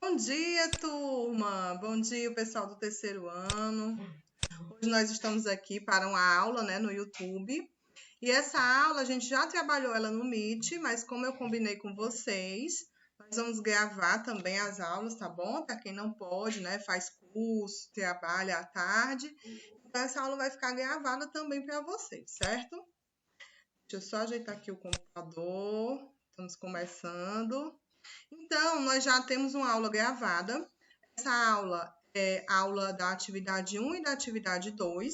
Bom dia, turma! Bom dia, pessoal do terceiro ano. Hoje nós estamos aqui para uma aula, no YouTube. E essa aula a gente já trabalhou ela no Meet, mas como eu combinei com vocês, nós vamos gravar também as aulas, tá bom? Para quem não pode, faz curso, trabalha à tarde. Então essa aula vai ficar gravada também para vocês, certo? Deixa eu só ajeitar aqui o computador. Estamos começando. Então, nós já temos uma aula gravada. Essa aula é a aula da atividade 1 e da atividade 2.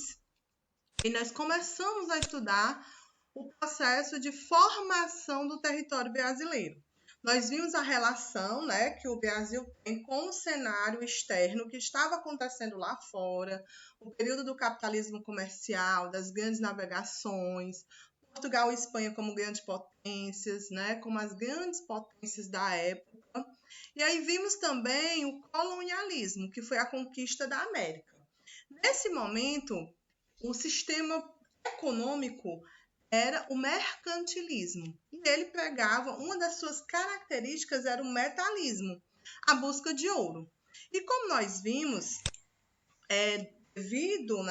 E nós começamos a estudar o processo de formação do território brasileiro. Nós vimos a relação, que o Brasil tem com o cenário externo que estava acontecendo lá fora, o período do capitalismo comercial, das grandes navegações, Portugal e Espanha como grandes potências, como as grandes potências da época. E aí vimos também o colonialismo, que foi a conquista da América. Nesse momento, o sistema econômico era o mercantilismo. E ele pregava, uma das suas características era o metalismo, a busca de ouro. E como nós vimos, devido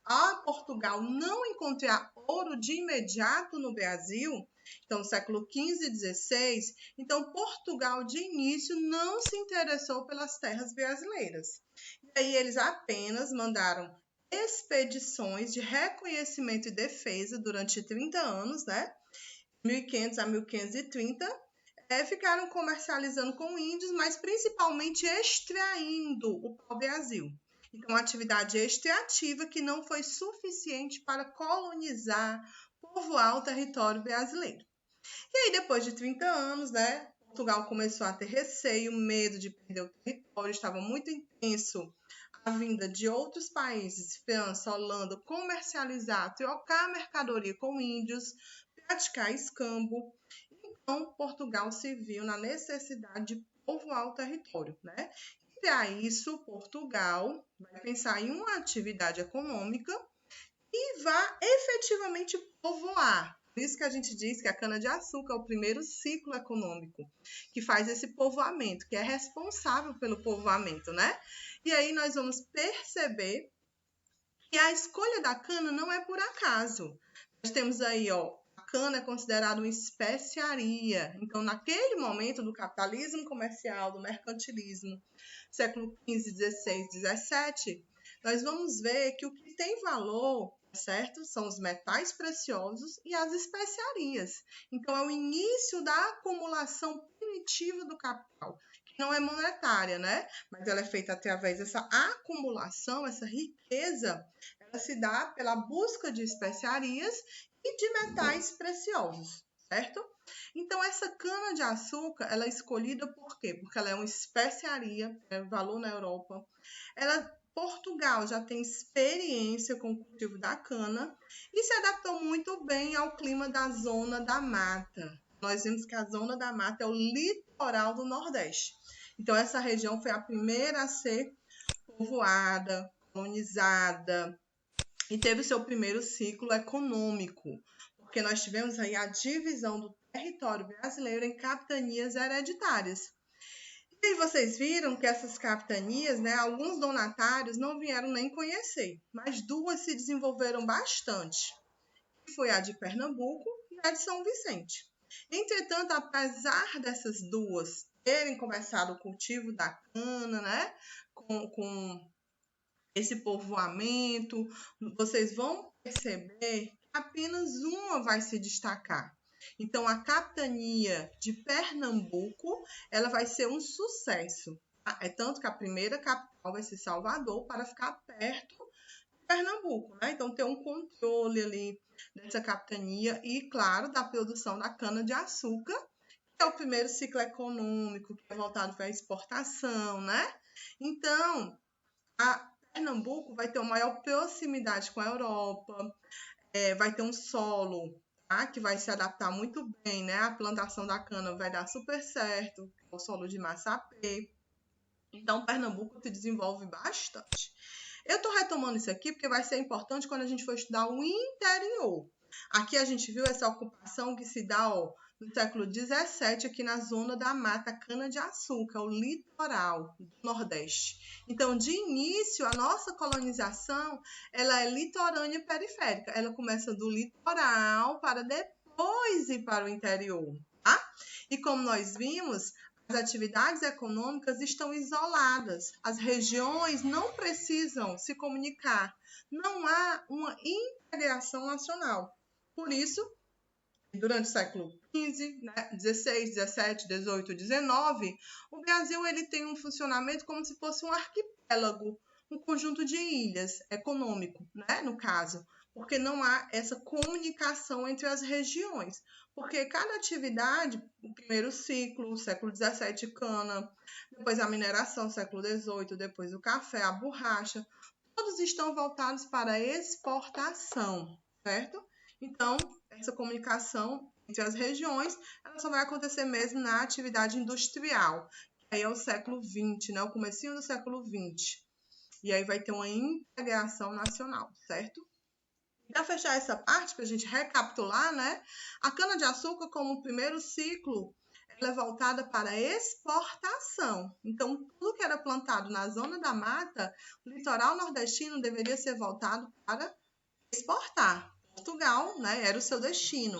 a Portugal não encontrar ouro de imediato no Brasil, então no século XV e XVI, então Portugal de início não se interessou pelas terras brasileiras. E aí eles apenas mandaram expedições de reconhecimento e defesa durante 30 anos, 1500 a 1530, ficaram comercializando com índios, mas principalmente extraindo o pau-brasil. Então, uma atividade extrativa que não foi suficiente para colonizar, povoar o território brasileiro. E aí, depois de 30 anos, Portugal começou a ter receio, medo de perder o território, estava muito intenso a vinda de outros países, França, Holanda, comercializar, trocar mercadoria com índios, praticar escambo. Então, Portugal se viu na necessidade de povoar o território, E para isso, Portugal vai pensar em uma atividade econômica e vai efetivamente povoar. Por isso que a gente diz que a cana-de-açúcar é o primeiro ciclo econômico que faz esse povoamento, que é responsável pelo povoamento, E aí nós vamos perceber que a escolha da cana não é por acaso. Nós temos aí, a cana é considerada uma especiaria. Então, naquele momento do capitalismo comercial, do mercantilismo, século XV, XVI, XVII, nós vamos ver que o que tem valor, certo? São os metais preciosos e as especiarias. Então, é o início da acumulação primitiva do capital, que não é monetária, Mas ela é feita através dessa acumulação, essa riqueza, ela se dá pela busca de especiarias e de metais preciosos, certo? Então, essa cana-de-açúcar, ela é escolhida por quê? Porque ela é uma especiaria, valor na Europa. Portugal já tem experiência com o cultivo da cana e se adaptou muito bem ao clima da zona da mata. Nós vimos que a zona da mata é o litoral do Nordeste. Então, essa região foi a primeira a ser povoada, colonizada e teve o seu primeiro ciclo econômico, porque nós tivemos aí a divisão do território brasileiro em capitanias hereditárias. E aí vocês viram que essas capitanias, alguns donatários não vieram nem conhecer, mas duas se desenvolveram bastante, que foi a de Pernambuco e a de São Vicente. Entretanto, apesar dessas duas terem começado o cultivo da cana, com esse povoamento, vocês vão perceber que apenas uma vai se destacar. Então, a capitania de Pernambuco, ela vai ser um sucesso. É tanto que a primeira capital vai ser Salvador, para ficar perto de Pernambuco, Então, tem um controle ali dessa capitania e, claro, da produção da cana-de-açúcar, que é o primeiro ciclo econômico, que é voltado para a exportação, Então, Pernambuco vai ter uma maior proximidade com a Europa, vai ter um solo que vai se adaptar muito bem, A plantação da cana vai dar super certo, o solo de Massapê. Então, Pernambuco se desenvolve bastante. Eu estou retomando isso aqui porque vai ser importante quando a gente for estudar o interior. Aqui a gente viu essa ocupação que se dá no século XVII, aqui na zona da Mata Cana-de-Açúcar, o litoral do Nordeste. Então, de início, a nossa colonização ela é litorânea e periférica. Ela começa do litoral para depois ir para o interior. Tá? E como nós vimos, as atividades econômicas estão isoladas. As regiões não precisam se comunicar. Não há uma integração nacional. Por isso, durante o século XV, XVI, XVII, XVIII, XIX, o Brasil ele tem um funcionamento como se fosse um arquipélago, um conjunto de ilhas econômico, no caso, porque não há essa comunicação entre as regiões, porque cada atividade, o primeiro ciclo, o século XVII, cana, depois a mineração, século XVIII, depois o café, a borracha, todos estão voltados para a exportação, certo? Então, essa comunicação entre as regiões, ela só vai acontecer mesmo na atividade industrial, que aí é o século XX, o comecinho do século XX. E aí vai ter uma integração nacional, certo? Para fechar essa parte, para a gente recapitular, a cana-de-açúcar, como primeiro ciclo, ela é voltada para a exportação. Então, tudo que era plantado na zona da mata, o litoral nordestino deveria ser voltado para exportar. Portugal, era o seu destino.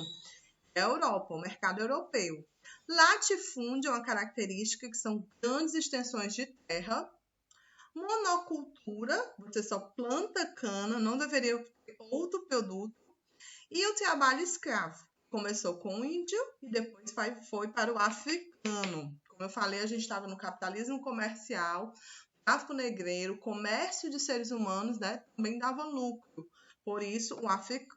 A Europa, o mercado europeu. Latifúndio é uma característica que são grandes extensões de terra. Monocultura, você só planta cana, não deveria ter outro produto. E o trabalho escravo. Começou com o índio e depois foi para o africano. Como eu falei, a gente estava no capitalismo comercial, tráfico negreiro, comércio de seres humanos, também dava lucro. Por isso, o africano,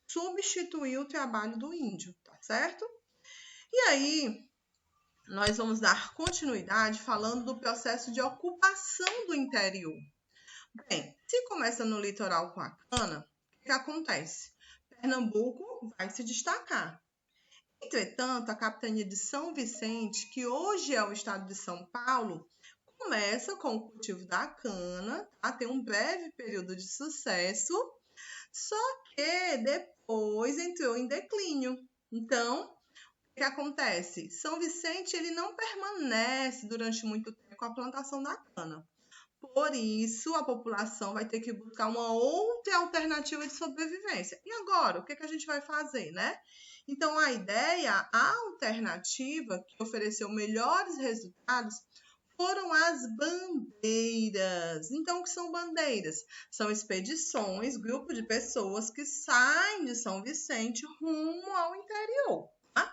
substituiu o trabalho do índio, tá certo? E aí, nós vamos dar continuidade falando do processo de ocupação do interior. Bem, se começa no litoral com a cana, o que acontece? Pernambuco vai se destacar. Entretanto, a capitania de São Vicente, que hoje é o estado de São Paulo, começa com o cultivo da cana, tem um breve período de sucesso, só que depois entrou em declínio. Então, o que acontece? São Vicente ele não permanece durante muito tempo com a plantação da cana. Por isso, a população vai ter que buscar uma outra alternativa de sobrevivência. E agora, o que a gente vai fazer, Então, a ideia, a alternativa que ofereceu melhores resultados foram as bandeiras. Então, o que são bandeiras? São expedições, grupo de pessoas que saem de São Vicente rumo ao interior. Tá?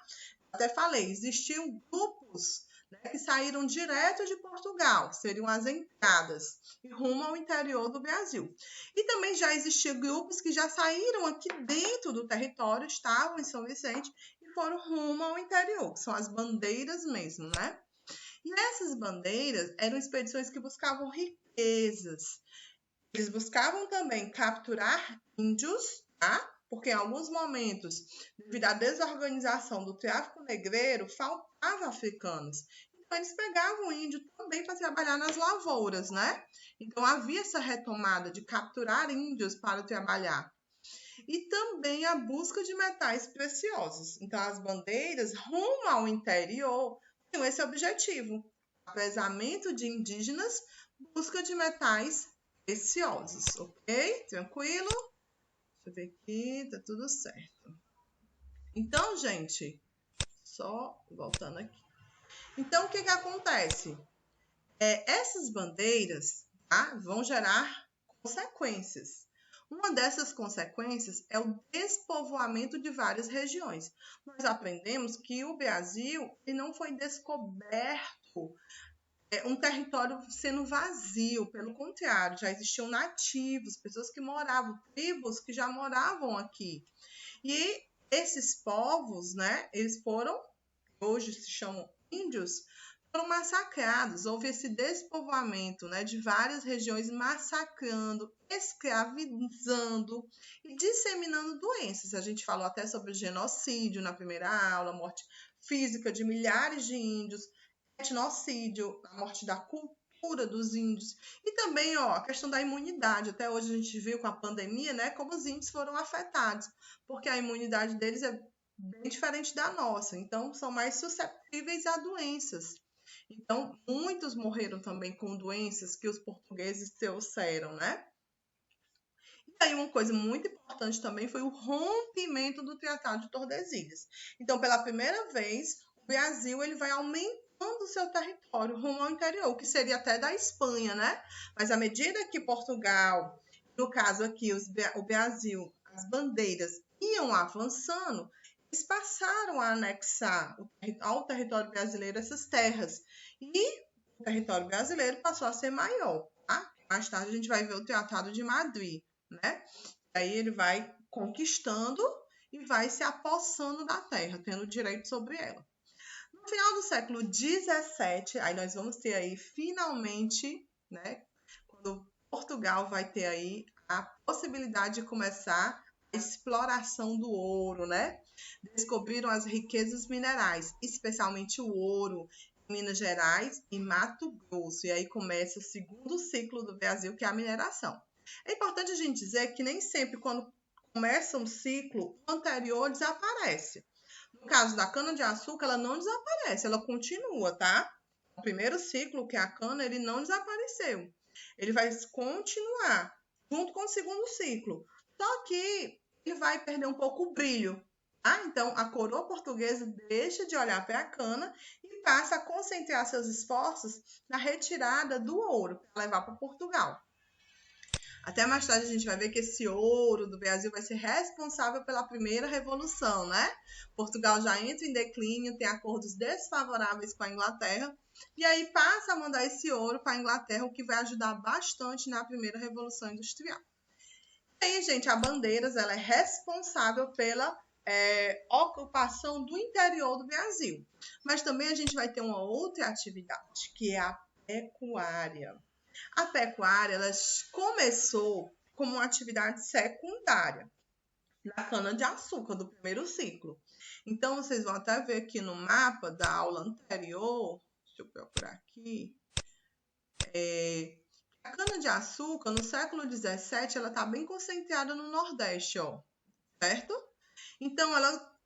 Até falei, existiam grupos que saíram direto de Portugal, seriam as entradas, e rumo ao interior do Brasil. E também já existiam grupos que já saíram aqui dentro do território, estavam em São Vicente e foram rumo ao interior, que são as bandeiras mesmo, E essas bandeiras eram expedições que buscavam riquezas. Eles buscavam também capturar índios, porque em alguns momentos, devido à desorganização do tráfico negreiro, faltava africanos. Então, eles pegavam o índio também para trabalhar nas lavouras, Então, havia essa retomada de capturar índios para trabalhar. E também a busca de metais preciosos. Então, as bandeiras rumo ao interior tinham esse objetivo: apresamento de indígenas, busca de metais preciosos, ok? Tranquilo? Deixa eu ver aqui, tá tudo certo. Então, gente, só voltando aqui. Então, o que acontece? Essas bandeiras vão gerar consequências. Uma dessas consequências é o despovoamento de várias regiões. Nós aprendemos que o Brasil não foi descoberto um território sendo vazio, pelo contrário, já existiam nativos, pessoas que moravam, tribos que já moravam aqui. E esses povos, eles foram, hoje se chamam índios, foram massacrados. Houve esse despovoamento de várias regiões, massacrando, escravizando e disseminando doenças. A gente falou até sobre o genocídio na primeira aula, morte física de milhares de índios, etnocídio, a morte da cultura dos índios. E também a questão da imunidade. Até hoje a gente viu com a pandemia como os índios foram afetados, porque a imunidade deles é bem diferente da nossa, então são mais suscetíveis a doenças. Então, muitos morreram também com doenças que os portugueses trouxeram, né? E aí, uma coisa muito importante também foi o rompimento do Tratado de Tordesilhas. Então, pela primeira vez, o Brasil ele vai aumentando o seu território rumo ao interior, o que seria até da Espanha, né? Mas à medida que Portugal, no caso aqui, o Brasil, as bandeiras iam avançando, eles passaram a anexar ao território brasileiro essas terras. E o território brasileiro passou a ser maior, tá? Mais tarde a gente vai ver o Tratado de Madrid, né? Aí ele vai conquistando e vai se apossando da terra, tendo direito sobre ela. No final do século XVII, aí nós vamos ter aí finalmente, né, quando Portugal vai ter aí a possibilidade de começar a exploração do ouro, né? Descobriram as riquezas minerais, especialmente o ouro, em Minas Gerais e Mato Grosso. E aí começa o segundo ciclo do Brasil, que é a mineração. É importante a gente dizer que nem sempre, quando começa um ciclo, o anterior desaparece. No caso da cana-de-açúcar, ela não desaparece, ela continua, tá? O primeiro ciclo, que é a cana, ele não desapareceu. Ele vai continuar junto com o segundo ciclo. Só que ele vai perder um pouco o brilho. Tá? Então, a coroa portuguesa deixa de olhar para a cana e passa a concentrar seus esforços na retirada do ouro para levar para Portugal. Até mais tarde a gente vai ver que esse ouro do Brasil vai ser responsável pela primeira revolução, né? Portugal já entra em declínio, tem acordos desfavoráveis com a Inglaterra, e aí passa a mandar esse ouro para a Inglaterra, o que vai ajudar bastante na primeira revolução industrial. E aí, gente, a Bandeiras ela é responsável pela ocupação do interior do Brasil. Mas também a gente vai ter uma outra atividade, que é a pecuária. A pecuária ela começou como uma atividade secundária na cana-de-açúcar do primeiro ciclo. Então, vocês vão até ver aqui no mapa da aula anterior, deixa eu procurar aqui, a cana-de-açúcar no século XVII ela está bem concentrada no Nordeste, ó, certo? Então, ela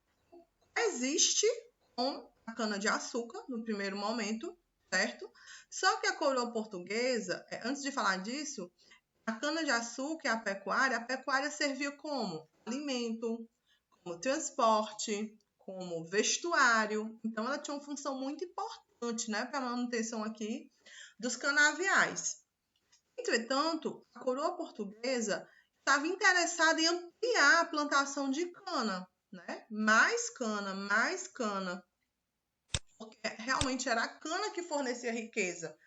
existe com a cana-de-açúcar no primeiro momento, certo? Só que a coroa portuguesa, antes de falar disso, a cana-de-açúcar e a pecuária servia como alimento, como transporte, como vestuário. Então, ela tinha uma função muito importante, né, para a manutenção aqui dos canaviais. Entretanto, a coroa portuguesa estava interessada em ampliar a plantação de cana, né? Mais cana, porque realmente era a cana que fornecia riqueza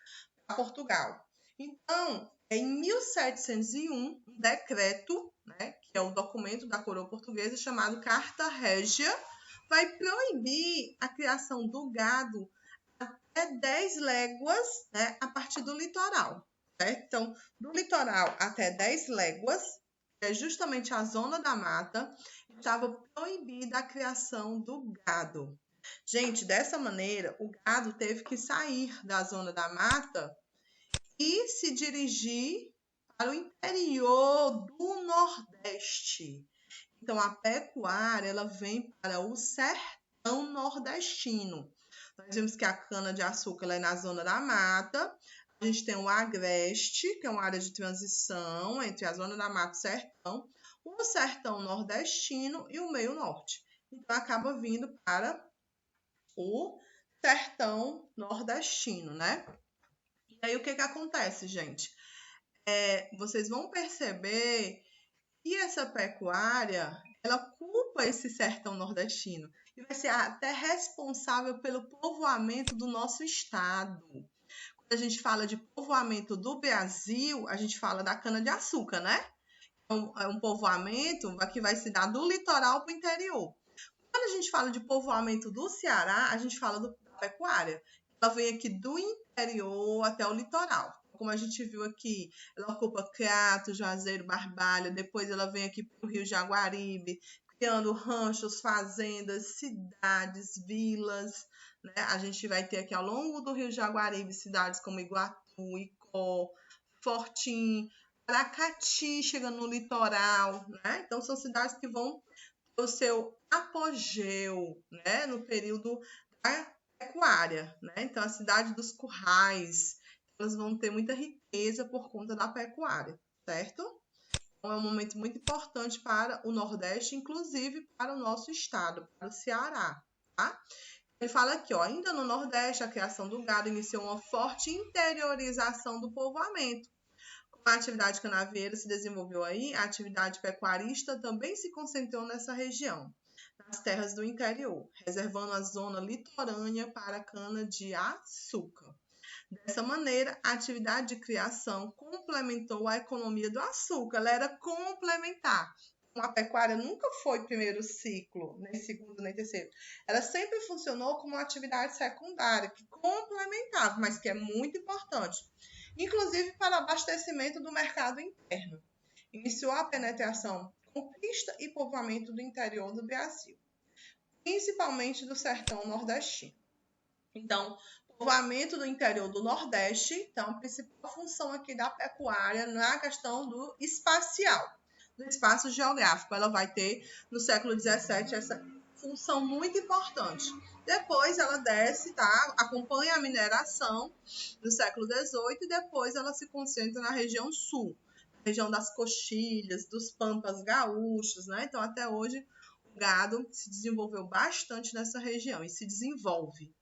a Portugal. Então, em 1701, um decreto, né, que é o documento da coroa portuguesa chamado Carta Régia, vai proibir a criação do gado até 10 léguas, né, a partir do litoral. Certo? Então, do litoral até 10 léguas, que é justamente a zona da mata, estava proibida a criação do gado. Gente, dessa maneira, o gado teve que sair da zona da mata e se dirigir para o interior do Nordeste. Então, a pecuária ela vem para o sertão nordestino. Nós vimos que a cana-de-açúcar é na zona da mata. A gente tem o agreste, que é uma área de transição entre a zona da mata e o sertão, o sertão nordestino e o meio norte. Então, acaba vindo para o sertão nordestino, né? E aí, o que acontece, gente? Vocês vão perceber que essa pecuária, ela ocupa esse sertão nordestino e vai ser até responsável pelo povoamento do nosso estado. Quando a gente fala de povoamento do Brasil, a gente fala da cana-de-açúcar, né? É um povoamento que vai se dar do litoral para o interior. Quando a gente fala de povoamento do Ceará, a gente fala da pecuária. Ela vem aqui do interior até o litoral. Como a gente viu aqui, ela ocupa Crato, Juazeiro, Barbalha, depois ela vem aqui para o Rio Jaguaribe, criando ranchos, fazendas, cidades, vilas, né? A gente vai ter aqui ao longo do Rio Jaguaribe cidades como Iguatu, Icó, Fortim, Aracati, chegando no litoral, né? Então são cidades que vão ter o seu apogeu, né, no período da pecuária, né? Então, a cidade dos currais, elas vão ter muita riqueza por conta da pecuária, certo? Então, é um momento muito importante para o Nordeste, inclusive para o nosso estado, para o Ceará, tá? Ele fala aqui, ó, ainda no Nordeste, a criação do gado iniciou uma forte interiorização do povoamento. Como a atividade canavieira se desenvolveu aí, a atividade pecuarista também se concentrou nessa região, nas terras do interior, reservando a zona litorânea para a cana-de-açúcar. Dessa maneira, a atividade de criação complementou a economia do açúcar, ela era complementar. A pecuária nunca foi primeiro ciclo, nem segundo, nem terceiro. Ela sempre funcionou como uma atividade secundária, que complementava, mas que é muito importante, inclusive para abastecimento do mercado interno. Iniciou a penetração, conquista e povoamento do interior do Brasil, principalmente do sertão nordestino. Então, povoamento do interior do Nordeste, então, a principal função aqui da pecuária na questão do espacial, do espaço geográfico. Ela vai ter, no século XVII, essa função muito importante. Depois ela desce, tá? Acompanha a mineração do século XVIII e depois ela se concentra na região sul, região das coxilhas, dos pampas gaúchos, né? Então, até hoje, o gado se desenvolveu bastante nessa região e se desenvolve.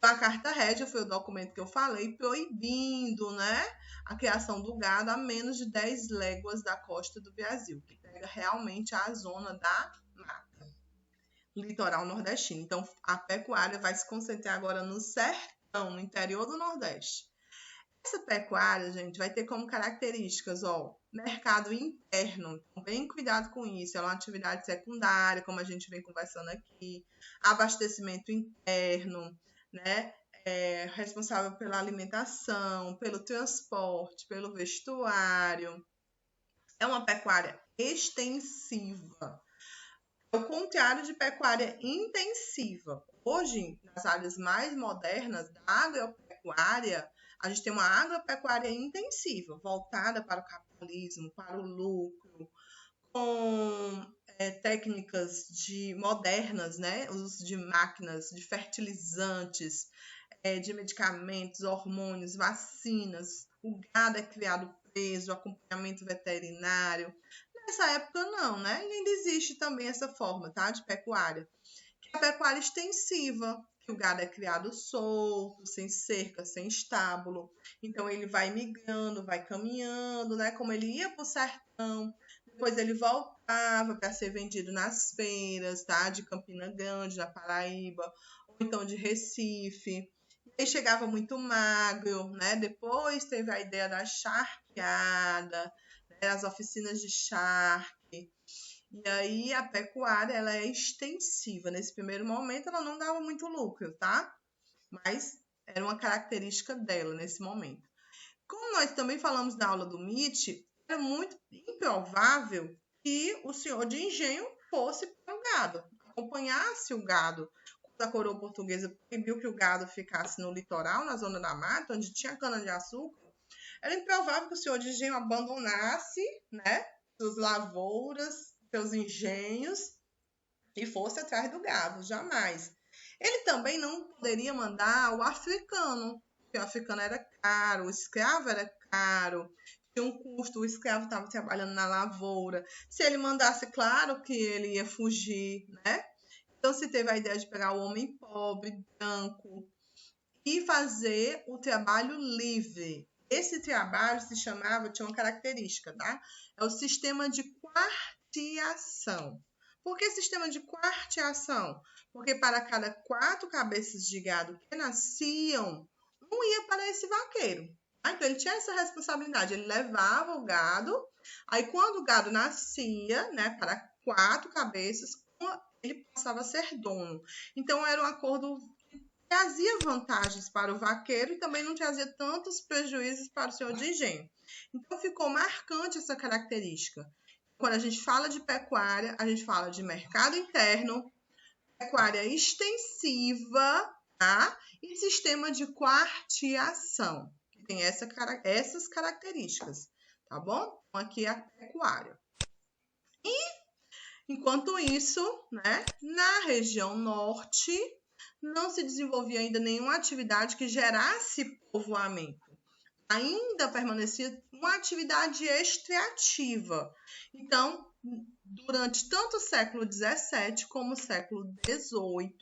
A Carta Régia foi o documento que eu falei, proibindo, né, a criação do gado a menos de 10 léguas da costa do Brasil, que pega realmente a zona da mata, litoral nordestino. Então, a pecuária vai se concentrar agora no sertão, no interior do Nordeste. Essa pecuária, gente, vai ter como características, ó, mercado interno, então, bem cuidado com isso, é uma atividade secundária, como a gente vem conversando aqui, abastecimento interno, né? Responsável pela alimentação, pelo transporte, pelo vestuário. É uma pecuária extensiva. Ao contrário de pecuária intensiva. Hoje, nas áreas mais modernas da agropecuária, a gente tem uma agropecuária intensiva, voltada para o capitalismo, para o lucro, com técnicas modernas, né? Uso de máquinas, de fertilizantes, de medicamentos, hormônios, vacinas. O gado é criado preso, acompanhamento veterinário. Nessa época não, né? E ainda existe também essa forma, tá? De pecuária. Que é a pecuária extensiva, que o gado é criado solto, sem cerca, sem estábulo. Então ele vai migrando, vai caminhando, né? Como ele ia para o sertão, depois ele voltava para ser vendido nas feiras, tá? De Campina Grande, na Paraíba, ou então de Recife. E aí chegava muito magro, né? Depois teve a ideia da charqueada, né? As oficinas de charque. E aí a pecuária ela é extensiva. Nesse primeiro momento ela não dava muito lucro, tá? Mas era uma característica dela nesse momento. Como nós também falamos na aula do MIT, era muito improvável que o senhor de engenho fosse para o gado, acompanhasse o gado. Quando a coroa portuguesa proibiu que o gado ficasse no litoral, na zona da mata, onde tinha cana-de-açúcar, era improvável que o senhor de engenho abandonasse, né, suas lavouras, seus engenhos e fosse atrás do gado, jamais. Ele também não poderia mandar o africano, porque o africano era caro, o escravo era caro, tinha um custo, o escravo estava trabalhando na lavoura. Se ele mandasse, claro que ele ia fugir, né? Então se teve a ideia de pegar o homem pobre, branco, e fazer o trabalho livre. Esse trabalho se chamava, tinha uma característica, tá? É o sistema de quarteação. Por que sistema de quarteação? Porque para cada 4 cabeças de gado que nasciam, um ia para esse vaqueiro. Então ele tinha essa responsabilidade, ele levava o gado, aí quando o gado nascia, né, para 4 cabeças, ele passava a ser dono. Então era um acordo que trazia vantagens para o vaqueiro e também não trazia tantos prejuízos para o senhor de engenho. Então ficou marcante essa característica. Quando a gente fala de pecuária, a gente fala de mercado interno, pecuária extensiva, tá? E sistema de quarteação, que tem essas características, tá bom? Então, aqui é a pecuária. E Enquanto isso, né, na região norte, não se desenvolvia ainda nenhuma atividade que gerasse povoamento. Ainda permanecia uma atividade extrativa. Então, durante tanto o século XVII como o século XVIII,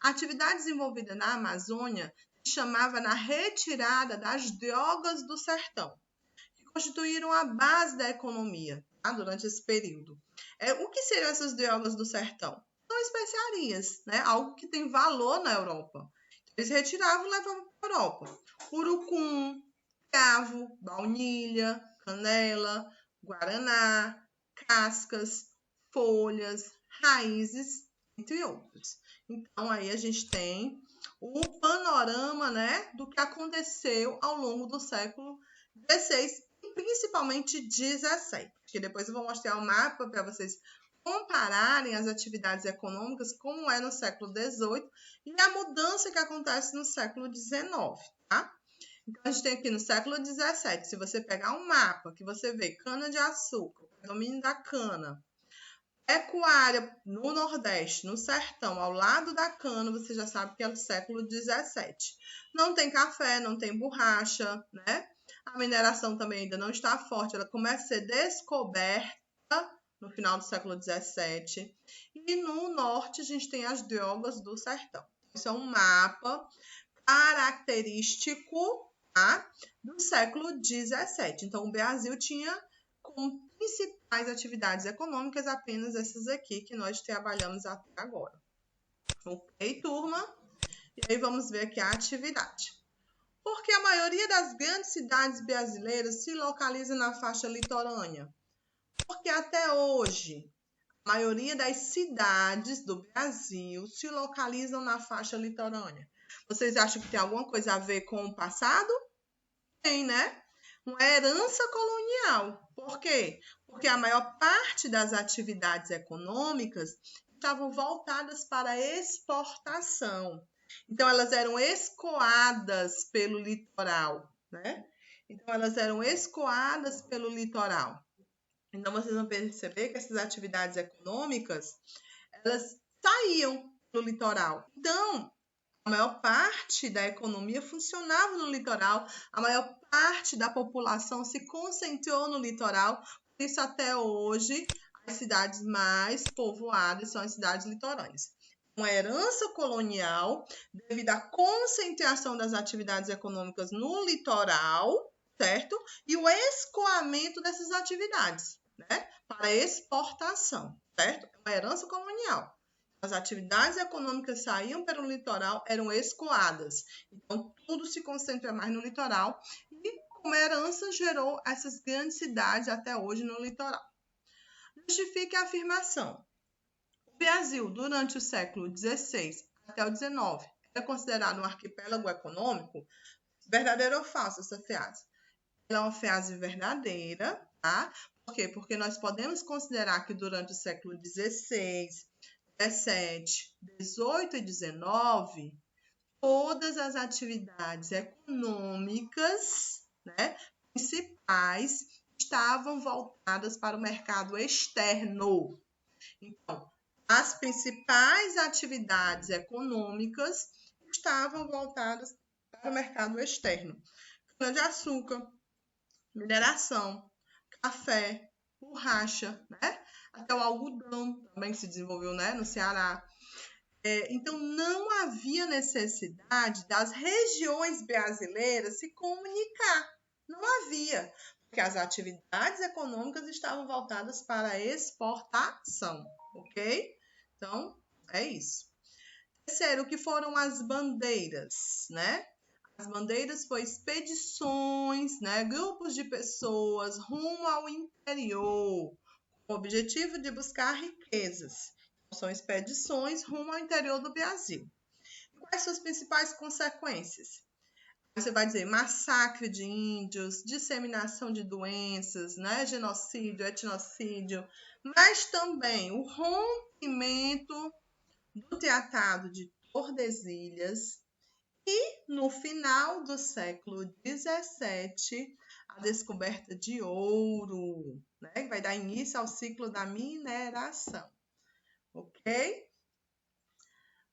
a atividade desenvolvida na Amazônia se chamava na retirada das drogas do sertão, que constituíram a base da economia, tá? Durante esse período. O que seriam essas drogas do sertão? São especiarias, né? Algo que tem valor na Europa. Eles retiravam e levavam para a Europa. Urucum, cravo, baunilha, canela, guaraná, cascas, folhas, raízes, entre outros. Então, aí a gente tem o panorama, né, do que aconteceu ao longo do século XVI e principalmente XVII. Que depois eu vou mostrar o mapa para vocês compararem as atividades econômicas como é no século XVIII e a mudança que acontece no século XIX, tá? Então, a gente tem aqui no século XVII, se você pegar um mapa que você vê cana-de-açúcar, predomínio da cana, pecuária no Nordeste, no sertão, ao lado da cana, você já sabe que é o século XVII. Não tem café, não tem borracha, né? A mineração também ainda não está forte, ela começa a ser descoberta no final do século XVII. E no norte a gente tem as drogas do sertão. Isso é um mapa característico, tá, do século XVII. Então, o Brasil tinha como principais atividades econômicas apenas essas aqui que nós trabalhamos até agora. Ok, turma? E aí vamos ver aqui a atividade. Porque a maioria das grandes cidades brasileiras se localiza na faixa litorânea. Porque até hoje, a maioria das cidades do Brasil se localizam na faixa litorânea. Vocês acham que tem alguma coisa a ver com o passado? Tem, né? Uma herança colonial. Por quê? Porque a maior parte das atividades econômicas estavam voltadas para a exportação. Então, elas eram escoadas pelo litoral, né? Então, elas eram escoadas pelo litoral. Então, vocês vão perceber que essas atividades econômicas, elas saíam do litoral. Então, a maior parte da economia funcionava no litoral, a maior parte da população se concentrou no litoral, por isso até hoje as cidades mais povoadas são as cidades litorâneas. Uma herança colonial devido à concentração das atividades econômicas no litoral, certo? E o escoamento dessas atividades, né? Para exportação, certo? É uma herança colonial. As atividades econômicas saíam pelo litoral, eram escoadas. Então, tudo se concentra mais no litoral e, como herança, gerou essas grandes cidades até hoje no litoral. Justifique a afirmação. O Brasil, durante o século XVI até o XIX, era considerado um arquipélago econômico? Verdadeira ou falsa essa frase? Ela é uma frase verdadeira, tá? Por quê? Porque nós podemos considerar que durante o século XVI, 17, 18 e 19, todas as atividades econômicas, né, principais estavam voltadas para o mercado externo. Então, as principais atividades econômicas estavam voltadas para o mercado externo. Cana-de-açúcar, mineração, café, borracha, né? Até o algodão também se desenvolveu, né, no Ceará. Então, não havia necessidade das regiões brasileiras se comunicar. Não havia, porque as atividades econômicas estavam voltadas para a exportação, ok? Então, é isso. Terceiro, o que foram as bandeiras, né? As bandeiras foram expedições, né? Grupos de pessoas rumo ao interior, com o objetivo de buscar riquezas. São expedições rumo ao interior do Brasil. Quais são as principais consequências? Você vai dizer massacre de índios, disseminação de doenças, né? Genocídio, etnocídio, mas também o rompimento do Tratado de Tordesilhas e, no final do século XVII, a a descoberta de ouro, né? Que vai dar início ao ciclo da mineração, ok?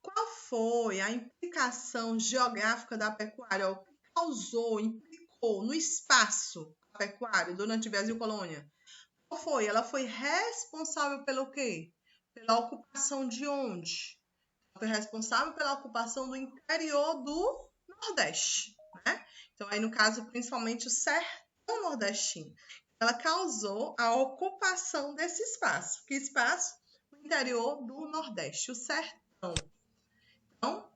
Qual foi a implicação geográfica da pecuária? O que causou, implicou no espaço a pecuária durante o Brasil Colônia? Qual foi? Ela foi responsável pelo quê? Pela ocupação de onde? Foi responsável pela ocupação do interior do Nordeste, né? Então, aí no caso, principalmente o sertão nordestino. Ela causou a ocupação desse espaço. Que espaço? O interior do Nordeste, o sertão. Então,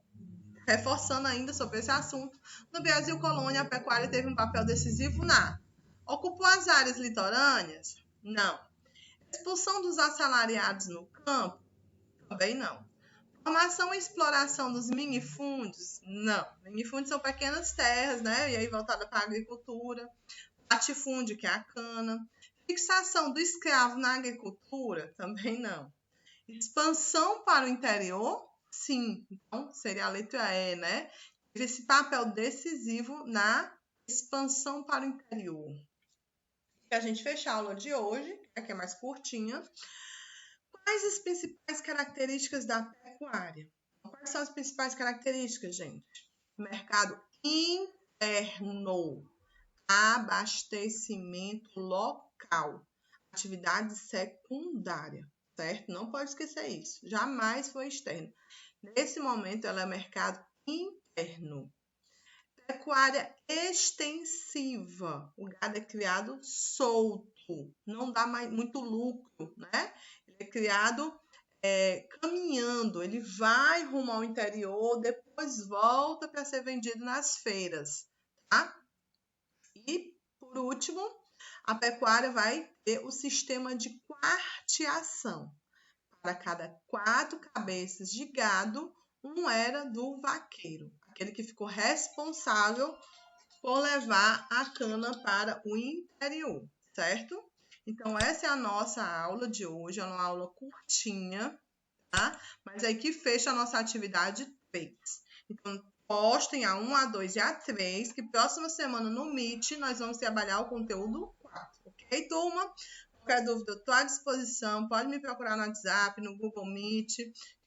reforçando ainda sobre esse assunto, no Brasil Colônia, a pecuária teve um papel decisivo na... Ocupou as áreas litorâneas? Não. Expulsão dos assalariados no campo? Também não. Formação e exploração dos minifúndios? Não. Minifúndios são pequenas terras, né? E aí voltada para a agricultura. Latifúndio, que é a cana. Fixação do escravo na agricultura? Também não. Expansão para o interior? Sim. Então, seria a letra E, né? Teve esse papel decisivo na expansão para o interior. E a gente fecha a aula de hoje, que é mais curtinha. Quais as principais características da pecuária? Quais são as principais características, gente? Mercado interno, abastecimento local, atividade secundária, certo? Não pode esquecer isso. Jamais foi externo. Nesse momento, ela é mercado interno. Pecuária extensiva. O gado é criado solto, não dá mais muito lucro, né? Ele é criado caminhando, ele vai rumo ao interior, depois volta para ser vendido nas feiras, tá? E, por último, a pecuária vai ter o sistema de quarteação. Para cada 4 cabeças de gado, um era do vaqueiro, aquele que ficou responsável por levar a cana para o interior, certo? Então, essa é a nossa aula de hoje, é uma aula curtinha, tá? Mas aí que fecha a nossa atividade 3. Então, postem a 1, a 2 e a 3, que próxima semana no Meet nós vamos trabalhar o conteúdo 4, ok, turma? Qualquer dúvida, eu estou à disposição, pode me procurar no WhatsApp, no Google Meet,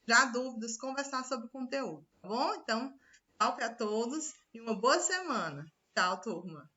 tirar dúvidas, conversar sobre o conteúdo, tá bom? Então, tchau para todos e uma boa semana. Tchau, turma!